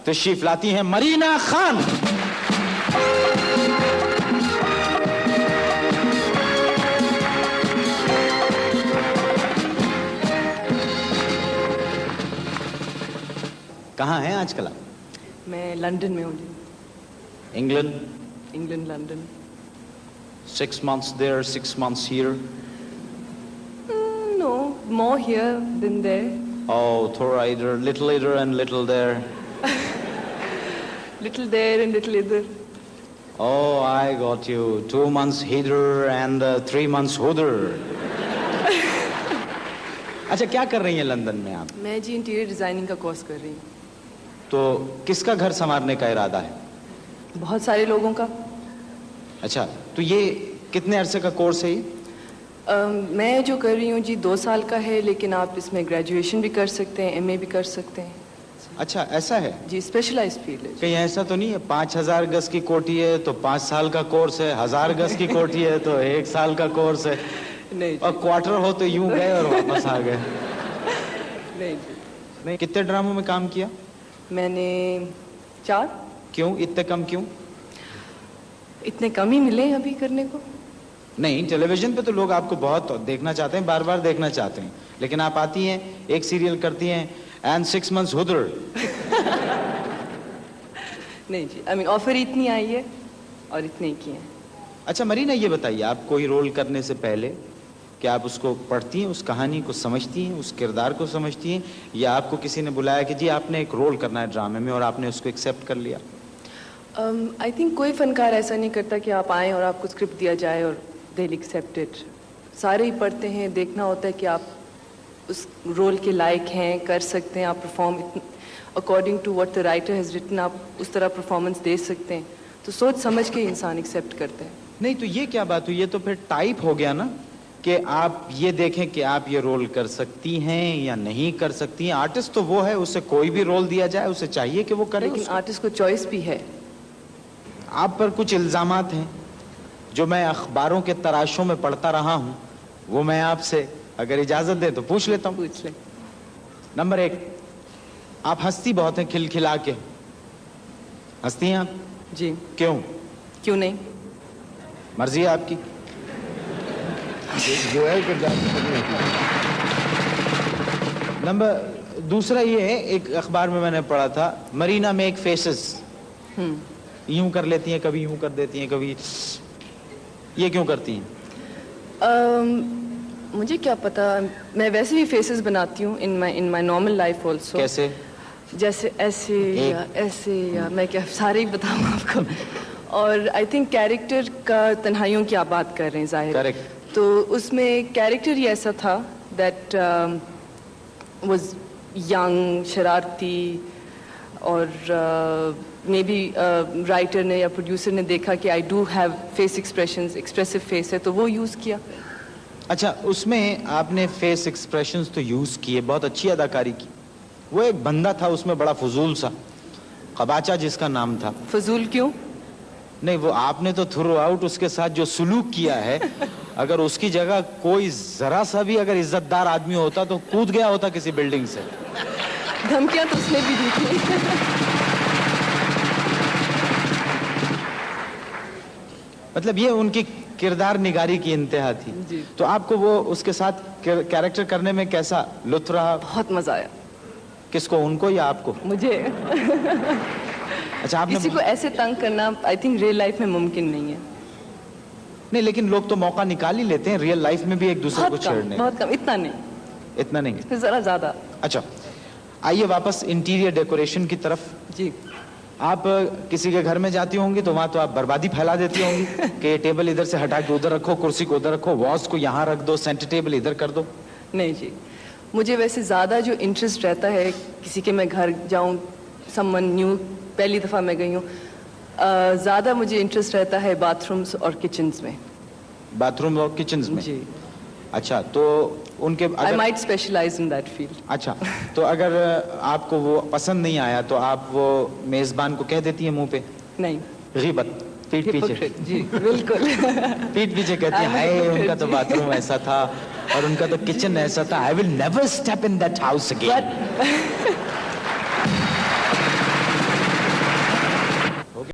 تشریف لاتی ہیں مرینا خان. کہاں ہیں آج کل آپ؟ میں لندن میں ہوں جی. England London. 6 months there, 6 months here. No, more here than there. Oh, thora idhar, little and little there. Little there and little idhar. Oh, I got you. 2 months hither and 3 months hudher. اچھا کیا کر رہی ہیں London میں آپ؟ میں جی interior designing کا course کر رہی ہوں. تو کس کا گھر سنوارنے کا ارادہ ہے؟ بہت سارے لوگوں کا. اچھا تو یہ کتنے عرصے کا کورس ہے یہ؟ میں جو کر رہی ہوں جی 2 سال کا ہے, لیکن آپ اس میں گریجویشن بھی کر سکتے ہیں, MA بھی کر سکتے ہیں. اچھا ایسا ہے جی, اسپیشلائز فیلڈ ہے. کہیں ایسا تو نہیں ہے 5000 گز کی کوٹھی ہے تو 5 سال کا کورس ہے, 1000 گز کی کوٹھی ہے تو 1 سال کا کورس ہے, نہیں اور کوارٹر ہو تو یوں گئے اور واپس آ گئے؟ نہیں جی. نہیں. کتنے ڈراموں میں کام کیا؟ میں نے 4. کیوں اتنے کم کیوں؟ اتنے کم ہی ملے ہیں ابھی کرنے کو. نہیں, ٹیلی ویژن پہ تو لوگ آپ کو بہت دیکھنا چاہتے ہیں, بار بار دیکھنا چاہتے ہیں, لیکن آپ آتی ہیں ایک سیریل کرتی ہیں اینڈ 6 months ہدر. نہیں جی, آفر اتنی آئی ہے اور اتنے ہی کیے ہیں. اچھا مرینا یہ بتائیے, آپ کوئی رول کرنے سے پہلے کیا آپ اس کو پڑھتی ہیں, اس کہانی کو سمجھتی ہیں, اس کردار کو سمجھتی ہیں, یا آپ کو کسی نے بلایا کہ جی آپ نے ایک رول کرنا ہے ڈرامے میں اور آپ نے اس کو ایکسیپٹ کر لیا؟ آئی تھنک کوئی فنکار ایسا نہیں کرتا کہ آپ آئیں اور آپ کو اسکرپٹ دیا جائے اور دے ول ایکسیپٹ اٹ. سارے ہی پڑھتے ہیں, دیکھنا ہوتا ہے کہ آپ اس رول کے لائق ہیں, کر سکتے ہیں, آپ perform according to what the writer has written آپ اس طرح پرفارمنس دے سکتے ہیں. تو سوچ سمجھ کے انسان ایکسیپٹ کرتے ہیں. نہیں تو یہ کیا بات ہوئی, یہ تو پھر ٹائپ ہو گیا نا کہ آپ یہ دیکھیں کہ آپ یہ رول کر سکتی ہیں یا نہیں کر سکتی ہیں. آرٹسٹ تو وہ ہے, اسے کوئی بھی رول دیا جائے اسے چاہیے کہ وہ کرے. لیکن آرٹسٹ کو چوائس بھی ہے. آپ پر کچھ الزامات ہیں جو میں اخباروں کے تراشوں میں پڑھتا رہا ہوں, وہ میں آپ سے اگر اجازت دے تو پوچھ لیتا ہوں. پوچھ لیں. نمبر 1, آپ ہنستی بہت ہیں, کھل کھلا کے ہنستی ہیں آپ. جی. کیوں نہیں, مرضی ہے آپ کی. نمبر دوسرا یہ ہے, ایک اخبار میں نے پڑھا تھا مرینا میک فیسز, یوں کر لیتی ہیں, کبھی یوں کر دیتی ہیں, کبھی یہ کیوں کرتی ہیں؟ مجھے کیا پتا, میں ویسے بھی فیسز بناتی ہوں ان مائی نارمل لائف آلسو. کیسے؟ جیسے ایسے یا ایسے, یا میں کیا سارے ہی بتاؤں آپ کو. اور آئی تھنک کیریکٹر کا تنہائیوں کی آپ بات کر رہے ہیں ظاہر. کریکٹ. تو اس میں کیریکٹر ہی ایسا تھا دیٹ واز ینگ, شرارتی, اور مے بی رائٹر نے یا پروڈیوسر نے دیکھا کہ I do have face expressions, expressive face ہے, تو وہ یوز کیا. اچھا اس میں آپ نے فیس ایکسپریشنز تو یوز کیے, بہت اچھی اداکاری کی. وہ ایک بندہ تھا اس میں بڑا فضول سا, قباچہ جس کا نام تھا. فضول کیوں؟ نہیں, وہ آپ نے تو تھرو آؤٹ اس کے ساتھ جو سلوک کیا ہے, اگر اس کی جگہ کوئی ذرا سا بھی اگر عزت دار آدمی ہوتا تو کود گیا ہوتا کسی بلڈنگ سے. دھمکیاں تو اس نے بھی دی تھی. مطلب یہ ان کی کردار نگاری کی انتہا تھی. جی. تو آپ کو وہ اس کے ساتھ کیریکٹر کرنے میں کیسا لطف رہا؟ بہت مزہ آیا. کس کو, ان کو یا آپ کو؟ مجھے. اچھا آپ نے کسی کو ایسے تنگ کرنا آئی تھنک ریئل لائف میں ممکن نہیں ہے. نہیں, لیکن لوگ تو موقع نکال ہی لیتے ہیں ریئل لائف میں بھی ایک دوسرے کو چھیڑنے. بہت کم, اتنا نہیں. اتنا نہیں, پھر ذرا زیادہ. اچھا آئیے واپس انٹیریئر ڈیکوریشن کی طرف. جی. آپ کسی کے گھر میں جاتی ہوں گی تو وہاں تو آپ بربادی پھیلا دیتی ہوں گی کہ یہ ٹیبل ادھر سے ہٹا کے ادھر رکھو, کرسی کو ادھر رکھو, واز کو یہاں رکھ دو, سینٹر ٹیبل ادھر کر دو. نہیں جی, مجھے ویسے زیادہ جو انٹرسٹ رہتا ہے کسی کے میں گھر جاؤں, سم ون نیو, پہلی دفعہ میں گئی ہوں, زیادہ مجھے انٹرسٹ رہتا ہے باتھ رومس اور کچنز میں. باتھ روم اور کچنز میں؟ جی. اچھا تو ان کے I might specialize in that field. اچھا تو اگر آپ کو وہ پسند نہیں آیا تو آپ وہ میزبان کو کہہ دیتی ہیں منہ پہ؟ نہیں. غیبت, پیٹ پیچھے. جی بالکل. پیٹ پیچھے کہتی ہیں ہائے ان کا تو باتھ روم ایسا تھا اور ان کا تو کچن ایسا تھا, I will never step in that house again.